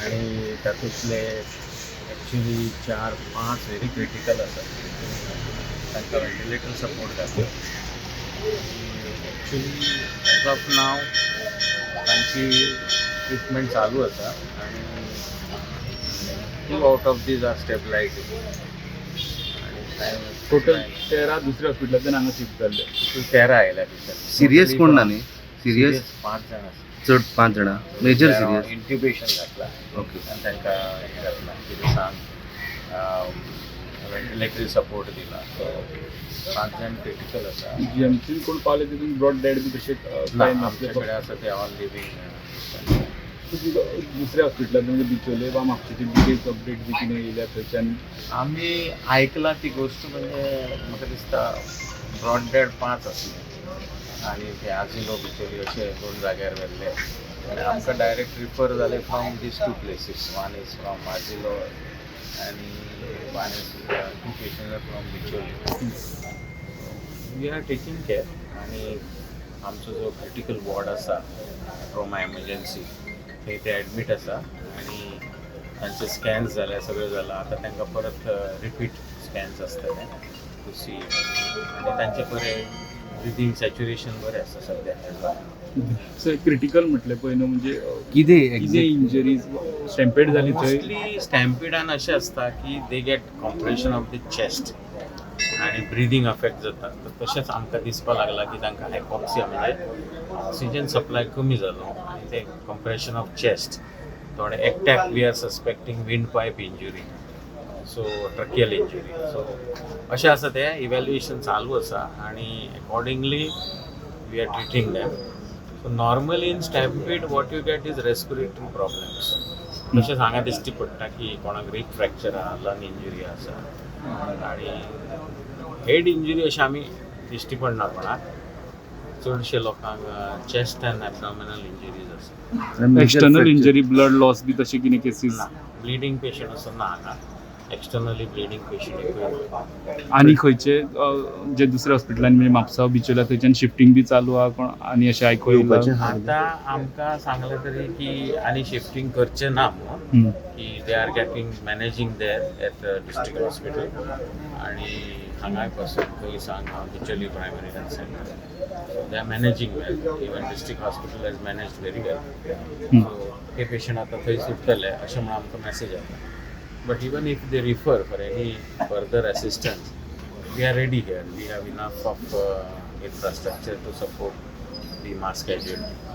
आणि तातूंतले actually 4-5 very critical आसात. तांकां वेंटिलेटर सपोर्ट जातो. ॲक्च्युली एज ऑफ नाव तांची ट्रिटमेंट चालू आसा आनी 2 out of these are stabilizing. Total 13 दुसऱ्या हॉस्पिटलांतल्यान हांगा शिफ्ट जाल्ले. 13 आयल्या भितर. सिरियस कोण ना न्ही? सिरियस 5 जाण आसा. चड 5 जाणां मेजर सिरियस. इंट्युबेशन घातला ओके. आनी तांकां हें घातला कितें सांग वेंटिलेटरी सपोर्ट दिला. सो 5 जाण क्रिटिकल आसा. जीएमसीन कोण पावले तितून ब्रॉड डेड बी तशें ना काय आमचे नासले. कडेन आसा ते ऑल लिव्हिंग. दुसऱ्या हॉस्पिटलांत म्हणजे बिचोले वा म्हापशेची बिगेस्ट अपडेट बी कितें येयल्या थंयच्यान आमी आयकलां ती गोश्ट म्हणजे म्हाका दिसता ब्रॉड डेड 5 आसले आनी ते आजिलो बिचोली अशे 2 जाग्यार व्हेल्ले आनी आमकां डायरेक्ट रिफर जाले from these 2 places. One is from Ajilo आनी one is 2 patients from Bicholim. We are taking care आनी आमचो जो क्रिटिकल वॉर्ड आसा ट्रॉमा एमर्जन्सी थंय ते एडमीट आसा आनी तांचे स्कॅन्स जाले सगळें जालां. आतां तांकां परत रिपीट स्कॅन्स आसतले टू सी आनी तांचे बरें ब्रिदींग सॅच्युरेशन बरें आसा सद्या. सो क्रिटिकल म्हटलें पळय न्हू म्हणजे कितें कितें इंजरीज स्टॅम्पेड जाली थंय. मोस्टली स्टॅम्पिडान अशें आसता की they get compression of the chest आनी ब्रिदींग अफेक्ट जाता. तर तशेंच आमकां दिसपाक लागला की तांकां हायपॉक्सिया म्हणजे ऑक्सिजन सप्लाय कमी जालो आनी ते कॉम्प्रेशन ऑफ चेस्ट थोडे एकट्याक we are suspecting wind pipe injury so tracheal injury. So अशें आसा तें इवॅल्युएशन चालू आसा आनी accordingly we are treating them. So normally in stampede what you get is respiratory problems. तशेंच हांगा दिश्टी पडटा की कोणाक रिब फ्रॅक्चर आहा, लंग इंजुरी आसा आनी हेड इंजुरी अशें आमी दिश्टी पडना कोणाक. चडशे लोकांक चेस्ट एंड एबडॉमिनल इंजुरीज आसा. एक्सटर्नल इंजरी ब्लड लॉस बी तशें कितें केसीस ना ब्लिडींग पेशंट असो ना हांगा. एक्सटर्नली ब्लिडींग पेशंट एकूय. आनी खंयचे जे दुसऱ्या हॉस्पिटलांनी म्हणजे म्हापसा बिचोल्या थंयच्यान शिफ्टींग बी चालू आहा कोण आनी अशें आयको येवपाचें आतां आमकां सांगलें तरी की आनी शिफ्टींग करचें ना म्हणून की they are getting managing there at district hospital आनी हांगाय पासून खंय सांग हांव Bicholim primary health centre they are managing well. Even district hospital has managed very well. So ते पेशंट आतां थंय सुट्टले अशें म्हणून आमकां मॅसेज येता. But even if they refer for any further assistance, we are ready here. We have enough of infrastructure to support the mass casualty.